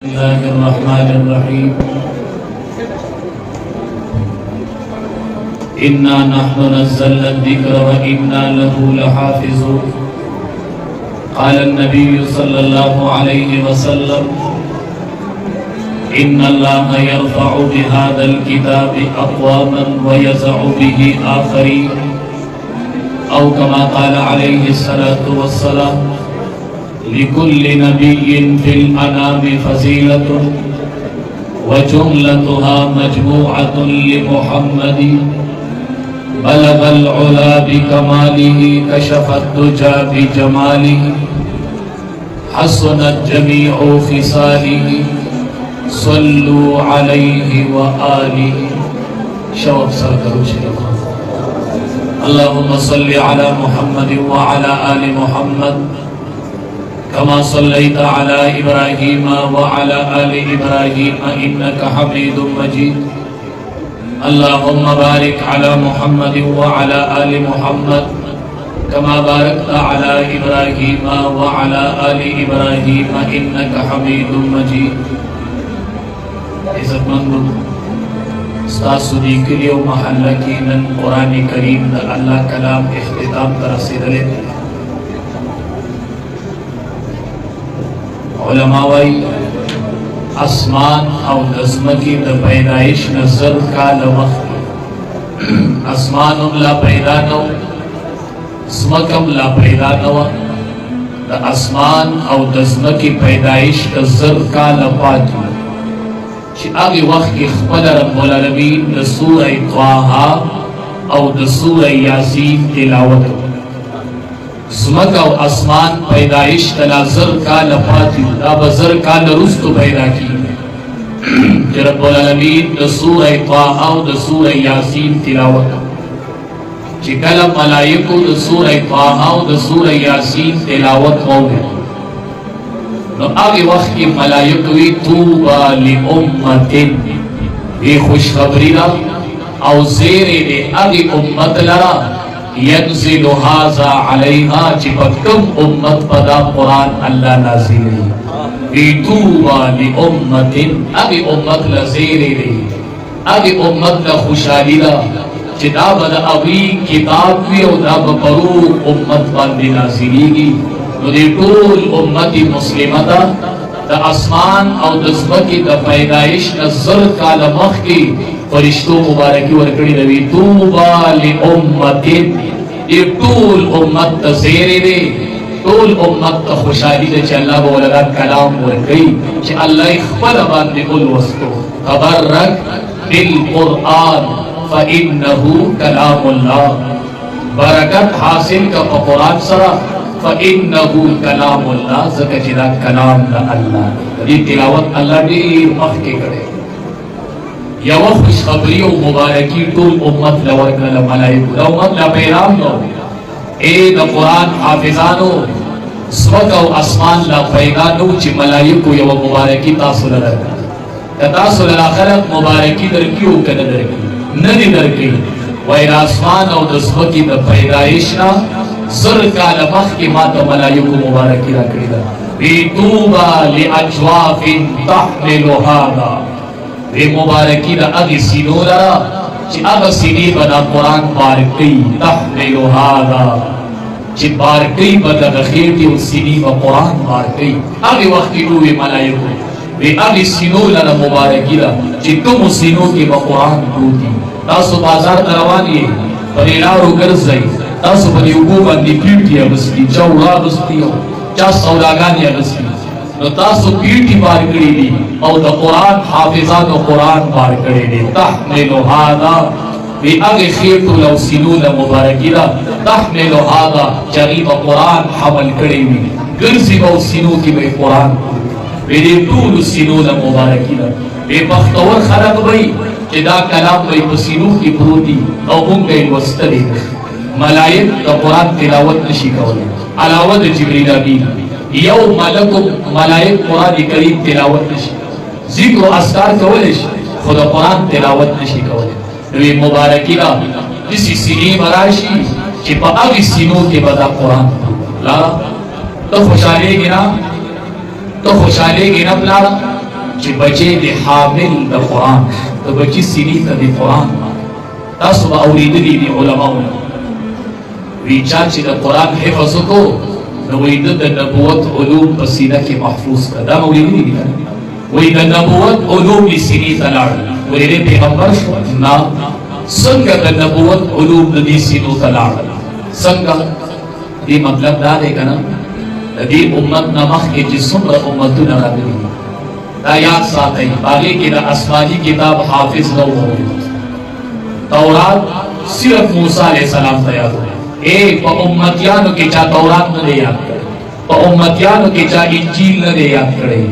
बिस्मिल्लाहिर्रहमानिर्रहीम। इन्ना नहनु नज़्ज़लना ज़िक्र व इन्ना लहू लहाफ़िज़ून। क़ाला नबिय्यु सल्लल्लाहु अलैहि वसल्लम इन्नल्लाहा यरफ़अु बिहाज़ल किताबि अक़वामन व यज़अु बिही आख़रीन। औ कमा क़ाला अलैहि सलातु वस्सलाम लिकुल्लि नबिय्यिन फिल अनामि फ़ज़ीलतुन व जुमलतुहा मजमूअतुन लिमुहम्मदि बलगल उला बिकमालिही कशफ़त दुजा बिजमालिही हसनत जमीउ ख़िसालिही सल्लू अलैहि व आलिही। शौक़ सर करो शरीफ। अल्लाहुम्मा सल्लि अला मुहम्मद व अला आलि मुहम्मद कमा सल्लैता अला इब्राहीम व अला आलि इब्राहीम इन्नका हमीदुम मजीद। अल्लाहुम्मा बारिक अला मुहम्मद व अला आलि मुहम्मद कमा बारकता अला इब्राहीम व अला आलि इब्राहीम इन्नका हमीदुम मजीद। इज़्ज़तमंदो उस्ताद के लिए महल्ला की नन कुरान करीम द अल्लाह कलाम इख्तिताम का रसीदले उलमावाई आसमान और नज़्मकी द पैदाइश नजर का लवक्त आसमान ला पैदा नो स्मकम ला पैदा नवा द आसमान और नज़्मकी पैदाइश नजर का लपातु आगे वक्त की ख़ुद रब्बुल आलमीन द सूरह त्वाहा और द सूरह यासीन तिलावत ज़मक और आसमान पैदाइश तलाज़र का लफाती बज़र का लरुस्त पैदा की रब्बुल आलमीन द सूरह त्वाहा और द सूरह यासीन तिलावत चिकल मलाइको द सूरह त्वाहा और द सूरह यासीन तिलावत हो तो आगे वक्त की मलाइकों तूबा लिउम्मतिन ये खुशखबरी ला और ज़ेरे दे आगे उम्मत लरा यंज़िलु हाज़ा अलैहा चिपकम उम्मत पदा कुरान अल्लाह नाज़िल ये तूबा लिउम्मतिन आगे उम्मत ला ज़ेरे दे आगे उम्मत ला खुशहाली ला चिताब दा अभी किताब भी और दा बरू उम्मत बांधे नाज़िलेगी मुझे टूल उम्मती मुस्लिमता द आसमान और दज़्मकी द पैदाइश नज़र का लमख की फरिश्तों मुबारकी वरकड़ी रवी तूबा लिउम्मतिन ये टूल उम्मत ज़ेरे दे टूल उम्मत खुशहाली दे अल्लाह बोलगा कलाम वरकड़ी कि अल्लाह इख्फल बांधे कुल वस्तु खबर रख बिल कुरान फ़इन्नहु कलामुल्लाह बरकत हासिल का कुरान सरा फ़इन्नहु कलामुल्लाह ज़कजिला कलाम दा अल्लाह ये तिलावत अल्लाह ने मख के करे या वो खुशखबरी और मुबारकी टूल उम्मत लवर कल मलाइक दा उम्मत ला पैगाम लो ए द कुरान हाफिजानो स्वर्ग और आसमान ला पैगानो ची मलाइक को या वो मुबारकी तासुल लगा तासुल आखिरत मुबारकी दर क्यों कन दर की नदी दर की वह आसमान और दस्मकी द पैदाइश ना ज़र का लमख की माता मलाइको मुबारकी रखड़ी दा बेतूबा ले अजवाफिन तहमिलु हादा वे मुबारकी दा अग सीनो लरा ची अग सीनी बना कुरान बारकी तहमिलु हादा ची बारकी बदा गखीरती उस सीनी व कुरान बारकी आगे वक्त की डूबे मलाइको वे अग सीनो लरा मुबारकी दा ची तुम सीनो की व कुरान डूबी तासु बाजार तरवानी परिला रुगर जाई तासु बनी उगो बंदी पीठी अगस्ती चौड़ा अगस्ती हो चा सौदागानी अगस्ती तो तासु पीठी बार करी दी और द कुरान हाफिजान कुरान बार करे दे तहमिलु हादा वे आगे खीरतु लव सिनून मुबारकीला तहमिलु हादा चरी व कुरान हमल करे वी गर्जी व सिनू की वे कुरान वे टूल सिनून मुबारकीला वे बख्तवर खलक भई चिदा कलाम वे पसीनू की प्रोती और उनके वस्तरे मलाइक का कुरान तिलावत नशी कवले अलावत जिब्रील अमीन यौ मलक मलाइक कुरान करीम तिलावत नशी जिक्र अस्कार कवले खुदा कुरान तिलावत नशी कवले वे मुबारकीला किसी सीनी मराशी कि बागी सीनों के बदा कुरान ला तो खुशहाली गिना तो खुशहाली गिनब ला چې بچي د حامل د قرآن د بچي سینې ته د قرآن تاسو به اورېدلي دي علماو وی چا چې د قرآن حفظ وکړو نو وی د نبوت علوم په سینه کې محفوظ کړه. دا مو اورېدلي دي وی د نبوت علوم یې سینې ته لاړل. ولې پیغمبر شو؟ نه. څنګه د نبوت علوم د دې سینو ته لاړل؟ څنګه؟ دې مطلب دا دی که نه د دې امت نه مخکې چې څومره امتونه راغلي دا یاد ساتئ. هغې کې د آسماني کتاب حافظ نه و موجود. تورات صرف موسی علیہ السلام ته یاد و. په امتیانو کې چا تورات نه دی یاد کړی، په امتیانو کې چا انجیل نه دی یاد کړی،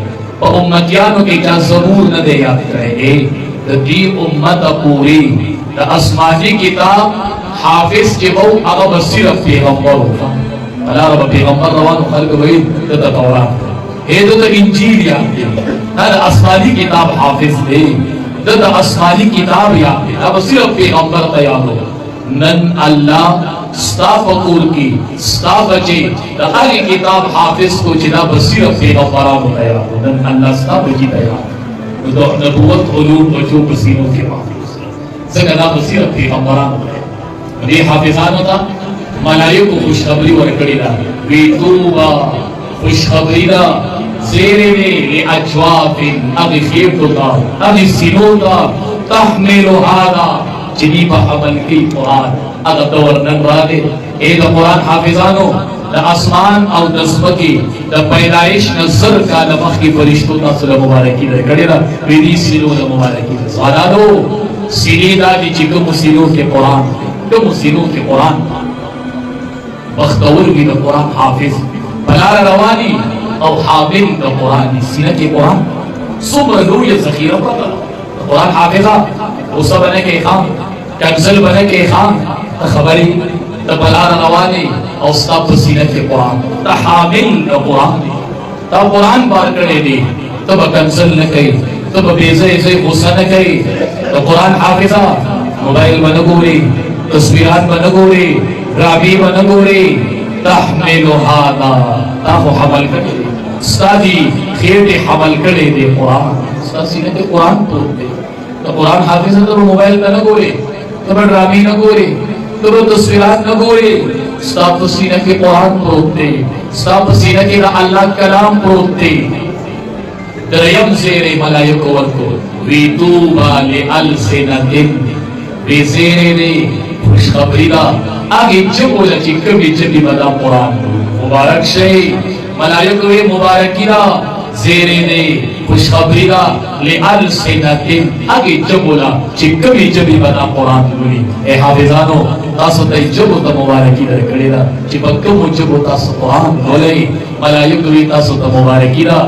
په امتیانو کې چا زبور نه دی یاد کړی. د دې امت پوری د آسماني کتاب حافظ چې وو هغه به صرف پیغمبر و. الله رب پیغمبر روانو خلق وی د تورات د انجیل یاد دی. دا د آسماني کتاب حافظ دی، د آسماني کتاب یاد دی. دا به صرف پیغمبر ته یاد و. نن الله ستا فکور کی ستا بچے دا هغه کتاب حافظ کو چې دا به صرف پیغمبرانو ته یاد و. نن الله ستا بچی ته یاد و. د نبوت علوم بچو په سینو کې محفوظ ځکه دا به صرف پیغمبرانو ته یاد. دې حافظانو ته ملائکو خوشخبری ورکړې ده. وی توبه خوشخبری ده زیرې دی لاجواف هغې خېټو ته هغې سینو ته تحمل هذا چې دوی به عمل کوي قرآن. هغه دور نن راغی. د قرآن حافظانو د اسمان او د ځمکې د پیدایش نه 1000 کاله مخکې فرشتو تاسو له مبارکي درکړې ده. وی دې سینو له مبارکي ده. ځوانانو سینې دا دي چې کومو سینو کې قرآن کومو سینو کې قرآن بختور وي د قرآن حافظ په لاره رواني او حامل د قرآن سینه کې قرآن څومره لویه ذخیره پرته ده د قرآن حافظه. اوسه به نه کوې خام کنزل به نه کوې خام ته خبرې ته په لاره روانې او ستا په سینه کې قرآن ته حامل د قرآن دی. تا قرآن بار کړی دی ته به کنزل نه کوې ته به بې ځایه ځای غوسه نه کوې. د قرآن حافظه موبایل به نه ګورې تصویرات به نه ګورې رابی به نه ګورې. تحمل هذا تا خو حمل کړی دی ستا دي خېټې حمل کړی دی قرآن. ستا سینه کې قرآن پروت دی. د قرآن حافظه ته به موبایل ته نه ګورې ته به ډرامې نه ګورې ته به تصویرات نه ګورې. ستا په سینه کې قرآن پروت دی. ستا په سینه کې د الله کلام پروت دی. دریم زیرې ملایکو ورکړو. وی طوبی لألسنة وی زیرې دی خوشخبری ده هغې ژبو له چې کومې ژبې به دا قرآن مبارک شي. ملایکو وی مبارکي ده زیرې دی خوشخبری ده لألسنة هغې ژبو له چې کومې ژبې به دا قرآن لولي. حافظانو تاسو ته ژبو ته مبارکي درکړې ده چې په کومو ژبو تاسو قرآن لولئ. ملایکو وی تاسو ته مبارکي ده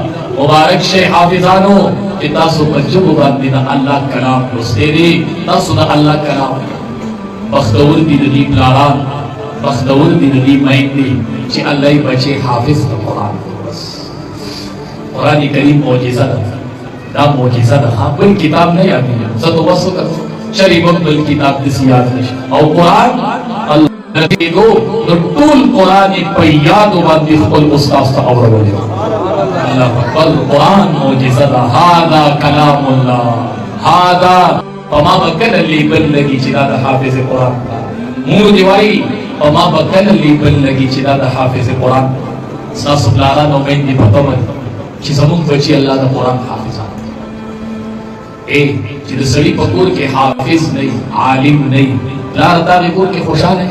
مبارک شي حافظانو چې تاسو په ژبو باندې د الله کلام لوستی دی. تاسو د الله کلام بختور دي د دې پلاران بختور دي د دې میندې چې الله یې بچي حافظ د قرآن. بس قرآن کریم معجزه ده. دا معجزه ده. بل کتاب نه یادېږي. زه تو بس وکړم چرې به بل کتاب داسې یاد نشي او قرآن دو ټول قرآن په یادو باندې خپل استاد ته اورولې. الله اکبر. قرآن معجزه ده. هذا کلام الله. هذا وما بکل لی بل لگی چې دا د حافظ قرآن. مور دی وایي وما بکل لی بل لگی چې دا د حافظ قرآن. ستاسو پلاران او میندې په تمه چې زموږ بچي الله د قرآن حافظان چې د سړي په کور کې حافظ نه عالم نه پلار تا د کور کې خوشحاله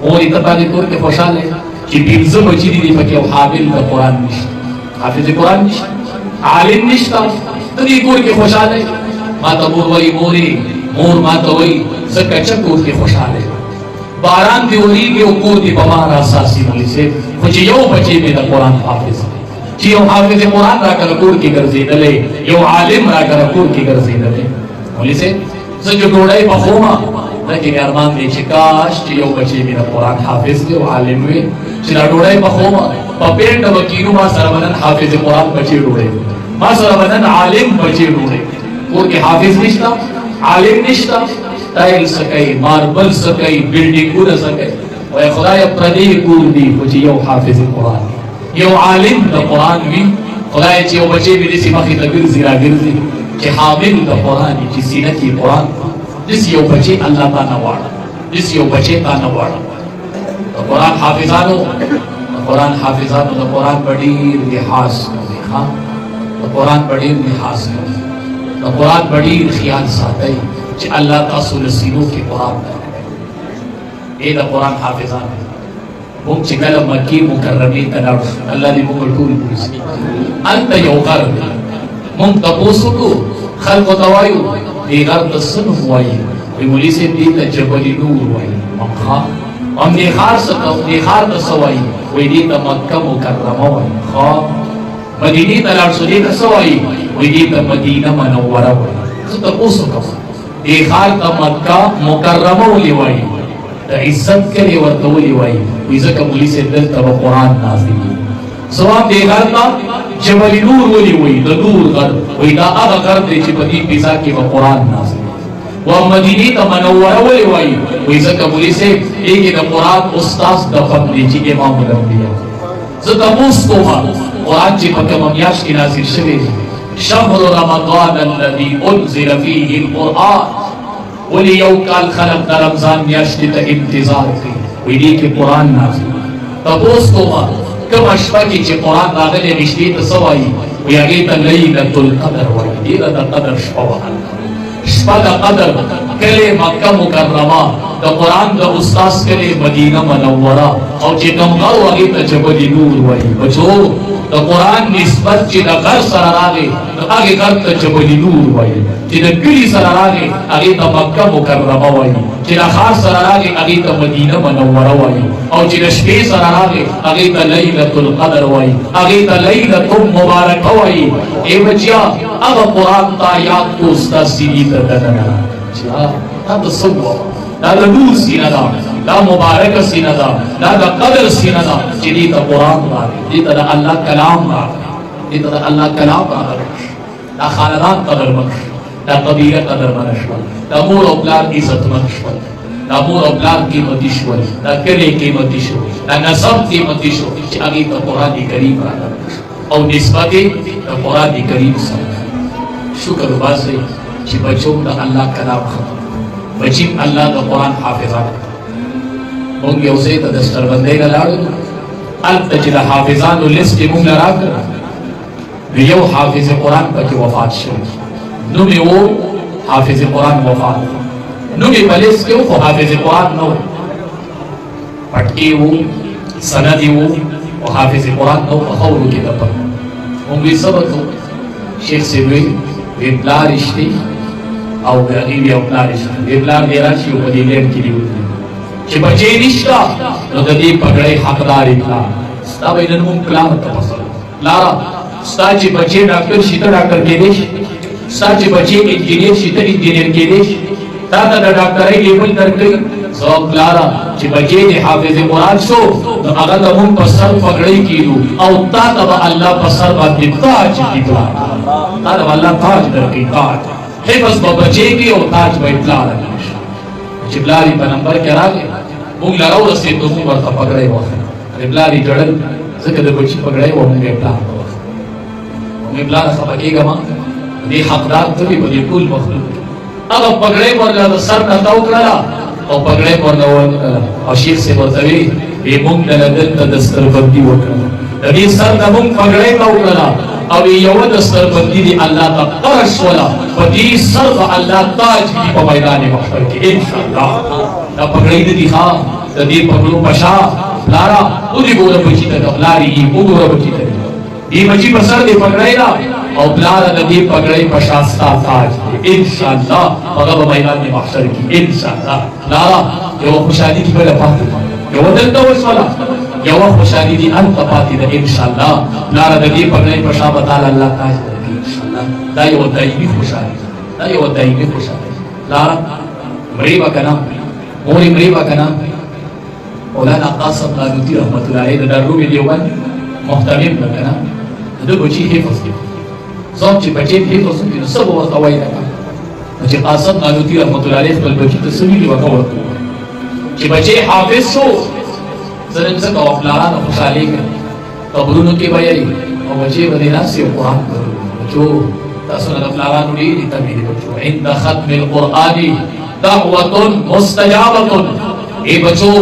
مور یې تا د کور کې خوشحاله چې 15 بچي دي پکې او حامل د قرآن نشته حافظ قرآن نشته عالم نشته ته دې کور کې خوشحاله. ما ته مور وایي مور ما ته وایي زه کچه کور کې خوشحاله باران دې وریږي او کور دې په ما راساسي مولي صاحب خو چې یو بچی مې د قرآن حافظ چې یو حافظ قرآن راکړه کور کې ګرځېدلی یو عالم راکړه کور کې ګرځېدلی مولي صاحب زه چې ډوډۍ پخومه لکه مې ارمان دی چې کاش چې یو بچی مې د قرآن حافظ دی او عالم وي چې دا ډوډۍ پخومه په پیټه به کینو ما سره به نن حافظ قرآن بچی ډوډۍ ما سره به نن عالم بچی ډوډۍ. کور کې حافظ نشته عالم نشته ټایل سکئ ماربل سکئ بلډینګونه سکئ وایي خدایه پردې کور دي خو چې یو حافظ قرآن یو عالم د قرآن وي خدای چې یو بچی مې داسې مخې ته ګرځي را ګرځي چې حامل د قرآن چې سینه کې قرآن داسې یو بچی الله تا نه غواړه داسې یو بچی تا نه غواړه د قرآن حافظانو د قرآن په ډېر لحاظ کوي د قرآن په ډېر لحاظ کوي د قرآن په ډېر خیال ساتئ چې الله تاسو له سینو کې قرآن درکړي د قرآن حافظان موږ چې کله مکې مکرمې ته لاړو الله دې موږ ټول بوځي هلته یو غر دی موږ تپوس وکړو خلکو ته وایو دې غر ته څه نوم وایي وایي مولوي صاحب دې ته جبل نور وایي هم دې ښار ته څه وایي وایي دې ته مکه مکرمه وایي مدینې ته لاړ شو دې ته څه وایي وایي دې ته مدینه منوره وایي زه تپوس وکړم دې ښار ته مکه مکرمه ولې وایي د عزت کلی ورته ولې وایي وایي ځکه مولوي صاحب دلته به قرآن نازلېږي ځواب دې غر ته جبل نور ولې وایي د نور غر وایي دا هغه غر دی چې په دې فضا کې به قرآن نازلېږي و مدینې ته منوره ولې وایي وایي ځکه مولوي صاحب دې کې د قرآن استاذ دفن دی چې امام الانبیا زه تپوس کوم قرآن چې په کومه میاشت کې نازل شوی دی شهر رمضان الذي انزل فيه القرآن ولی یو کال خلق د رمضان میاشتې ته انتظار کوي وایي دې کې قرآن نازل تپوس کوم کومه شپه کې چې قرآن راغلی رښتې ته څه وایي وایي هغې ته لیلة القدر وایي ډېره د قدر شپه وه شپه د قدر کلی مکه مکرمه د قرآن د استاذ کلی مدینه منوره او چې کوم غر و هغې ته جبل نور وایي بچو د قرآن نسبت چې د غر سره راغی نو هغې غر ته جبل نور وایي چې د کلي سره راغی هغې ته مکه مکرمه وایي چې د ښار سره راغی هغې ته مدینه منوره وایي او چې د شپې سره راغی هغې ته لیلة القدر وایي هغې ته لیلة مبارکه وایي ای بچیا هغه قرآن تا یاد کو ستا سینې ته دننه چې دا د څه ووایه دا د نور سینه ده دا مبارکه سینه ده دا د قدر سینه ده چې دې ته قرآن راغی دې ته د الله کلام راغی دې ته د الله کلام راغی دا خاندان قدرمن دا قبیله قدرمنه شول دا مور او پلار عزتمن شول دا مور او پلار قیمتي شول دا کلی قیمتي شو دا نسب قیمتي شو چې هغې ته قرآن کریم راغلی او نسبت یې د قرآن کریم سره شکر وباسئ چې بچو د الله کلام ختم بچیم الله د قرآن حافظان موږ یو ځای ته د ستربندۍ نه لاړو هلته چې د حافظانو لیست یې موږ له راکړ نو یو حافظ قرآن پکې وفات شو نوم یې و حافظ قرآن وفات نوم یې په لیست کې و خو حافظ قرآن نه و پټکي و سند یې و او حافظ قرآن نه و په خاورو کې دفن موږ وی څه به کوو شیخ صاحب وی پلار رښتې او هغې بیا پلار رښتې دې پلار دې راشي او په دې لینډ کې دې وکړي چې بچی نشته نو د دې پګړۍ حقدار یې پلار ستا به نن مونږ پلار ته پسوو پلاره ستا چې بچی ډاکټر شي ته ډاکټر کېدی شي ستا چې بچی انجینیر شي ته انجینیر کېدی شي تا ته د ډاکټرۍ لیبل درکوي زه پلاره چې بچی دې حافظ قرآن شو نو هغه د مونږ په سر پګړۍ کېدو او تا ته به الله په سر باندې تاج کړي پلار تا ته به الله تاج درکوي تاج حفظ به بچی کې او تاج به یې پلار چې پلار یې په نمبر کې راغی موږ له راورسېدو موږ ورته پګړۍ واخلو پلار یې ژړل ځکه د بچي پګړۍ وه موږ یې پلار ته واخلو موږ یې پلاره خفه کېږه ما دې حقدار ته وي په دې ټول مخلوق هغه پګړۍ ورله د سر نه تاو کړله او پګړۍ ورله ورکړله او شیخ صاحب ورته وی وی موږ له دلته د ستربندي وکړله د دې سر نه موږ پګړۍ تاو کړله او یوه د ستربندي دې الله ته قرض شوله په دې سر به الله تاج کړي په میدان محشر کې انشاءالله دا پګړۍ نه دي ښه د دې پګړو په شا پلاره ودې ګوره بچي ته د پلارې یې وګوره بچي ته دې بچي په سر دې پګړۍ ده او پلاره د دې پګړۍ په شا ستا تاج دی انشاءالله هغه به میدان محشر کې انشاءالله پلاره یوه خوشحالي دې بله پاتې ده یوه دلته وشوله یوه خوشحالي دې هلته پاتې ده انشاءالله پلاره د دې پګړۍ په شا به تعالی الله تاج درکړي انشاءالله دا یوه دایمي خوشحالي دا یوه دایمي خوشحالي پلاره مرې به که نه مورې مرې به که نه مولانا قاسم نانوتي رحمت الله علیه د دارالعلوم دیوبند محتمم ده که نه د ده بچي حفظ دی زه هم چې بچی مې حفظ وکړي نو څه به ورته وایي لکه نو چې قاسم نانوتي رحمت الله علیه خپل بچي ته څه ویلي وکړه ورته چې بچی حافظ شو زه نن څه کوم پلارانو خوشحالېږم قبرونو کې به یې او بچي به ناس یو قرآن بچو تاسو نه پلارانو دې تبلیغ بچو عند ختم القرآن دعوة مستجابة. ای بچو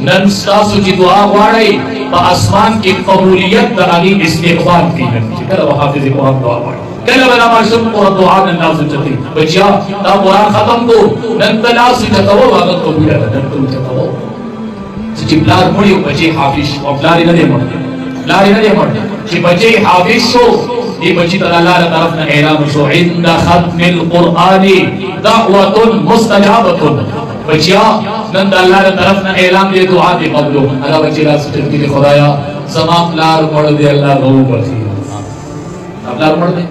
نن تاسو چې دعا غواړئ په اسمان کې قبولیت د هغې استقبال کېږي. چې کله به حافظ قرآن دعا غواړي کله به دا ماشوم دعا نن لاس اوچتوي بچیا دا قرآن ختم کو نن ته لاس اوچتوه هغه قبوله ده نن ته اوچتوه. چې پلار مړ یو بچی حافظ او پلار یې نه دی مړ پلار یې نه دی مړ چې بچی حافظ شو دې بچی ته الله تعالی طرف نه اعلان شو عند ختم القرآن دعوة مستجابة. بچیا نن د الله طرف نه اعلان دی دعا دی قبولو. هغه بچی لاس اوچتوي خدایا زما پلار مړ دی الله غو بخي پلار مړ دی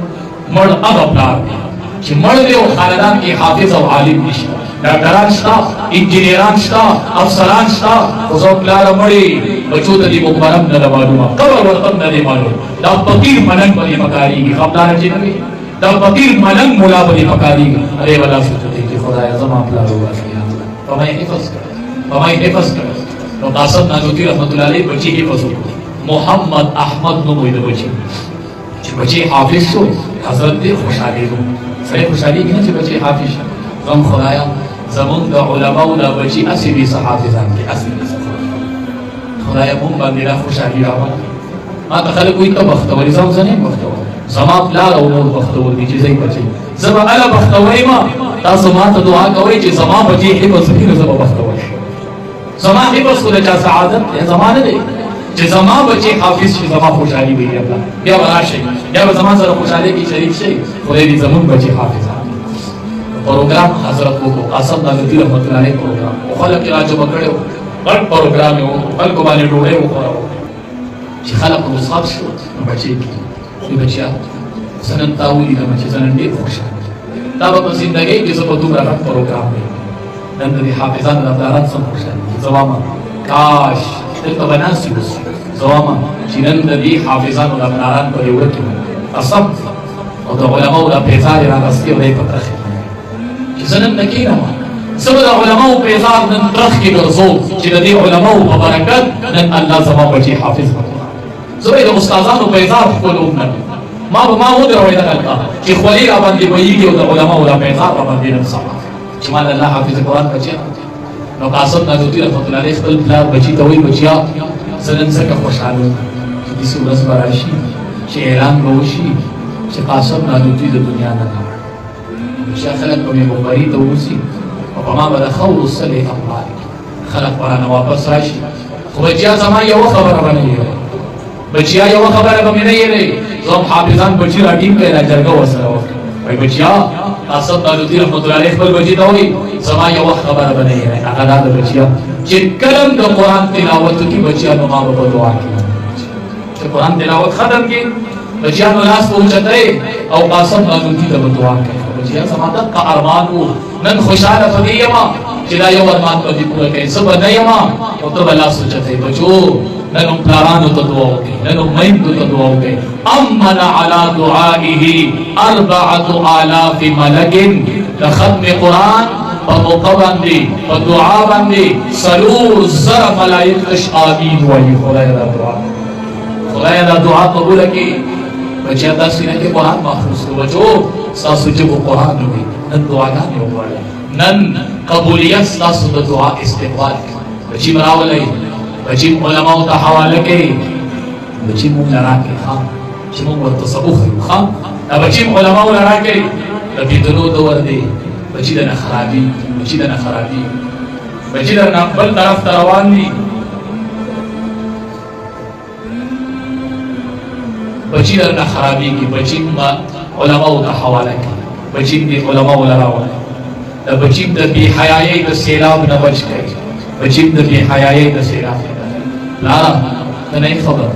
مړ هغه پلار دی چې مړ دی او خاندان کې حافظ او عالم نشته ډاکټران شته انجینران شته افسران شته خو زه پلار مړی بچو ته دې مقبرم نه معلومه قبر ورته نه معلوم دا فقیر ملنګ باندې پکاريږي خپلار چې نه دا فقیر ملنګ مولا باندې پکاريږي اره ولا سوچته چې خدای زما پلار واسي پمای حفظ کړ نو قاسم نانوتی رحمت الله علیه بچی حفظ محمد احمد نو وې د بچی چې بچی حافظ شو حضرت دې خوشاله دي سره خوشالي کې چې بچی حافظ شو غم خدایا زمون د علماء د بچی اسی بي صحافظان کې اسی خدایا مون باندې را خوشالي راوړه. ما ته خلک وي ته بختوري زمزنه بختور زما پلار او نور بختور دي چې زې بچی زما الا بختوري ما تاسو ما ته دعا کوئ چې زما بچی حفظ کړي زما بختور زما حفظ کړه چې سعادت زمانه دی چې زما بچی حافظ شي زما خوشالي وي الله بیا وراشي بیا زما سره خوشالي کې شریک شي خدای دې زمون بچی حافظ. پروګرام حضرت کو قاسم نانوتی رحمت الله علیه پروګرام او خلک راځو بکړو غټ پروګرام یو خلکو باندې ډوړې وخوراو چې خلک مصاب شو بچی کې بچیا سنن تاولی د بچی سنن دې خوشاله دا په زندګۍ کې څه په دومره غټ پروګرام دی نن دې حافظان د پلاران سم خوشاله زوامه کاش دلته بناسي وس زوامه چې نن دې حافظان د پلاران په یو کې قسم او د علماء د پیزار راغستي او دې پتاخه زنن نکینا سبب علماء پیزار نن ترخ کې ګرځو چې د دې علماء په برکت نن الله زما بچي حافظ وکړه. زه د استادانو پیزار خپلوم نه ما ودروي دا کړه چې خولي را باندې ویږي او د علماء د پیزار را باندې نه صحه چې مال الله حافظ قرآن بچي نو قاسم نانوتی رحمت الله علیه خپل پلار بچي ته وی بچیا زنن څخه خوشاله دي چې ورځ براشي چې اعلان وشي چې قاسم نانوتی د دنیا نه شیخ خلق په مباري ته وسی او په ما به خور الصلي الله خلق ورانه واپس راشي خو بچیا زما یو خبره باندې بچیا یو خبره به نه یې زم حافظان بچی راټیم کې راځرګه وسره وای بچیا قاسم نانوتی رحمت الله علیه خپل بچی ته وای زما یو خبره به نه یې هغه دا بچیا چې کلم د قران تلاوت کې بچیا نو ما په دعا کې چې قران تلاوت ختم کې بچیا نو لاس پوچته او قاسم نانوتی ته دعا کوي بچیا سمادت کا ارمانو نن خوشاله پدیما چې دا یو ارمان په دې پوره کوي سبا نه یما او ته بلا سوچته بچو نن پلارانو ته دعا وکړي نن مېندو ته دعا وکړي امن علی دعائه 4000 ملک د ختم قران په موقع باندې په دعا باندې سلور زر ملائکه آمین وایي خدای دا دعا قبول کړي بچیا تاسو نه کې قرآن محفوظ کړو بچو تاسو چې قرآن نوي نن دعاګانې وکړئ نن قبولیت تاسو د دعا استقبال بچی مراولای بچی علماء ته حواله کوي بچی مونږ راکې ها چې مونږ ورته سبوخ ها دا بچی علماء راکې د دې دور دی بچی د خرابي بچی د خرابي بچی د بل طرف ته روان دي بچی در خرابی کی بچی ما علماء ته حواله کی بچی دې علماء لراوه دا بچی د بی حیايي د سیلاب نه بچ کی بچی د بی حیايي د سیلاب لا نه خبر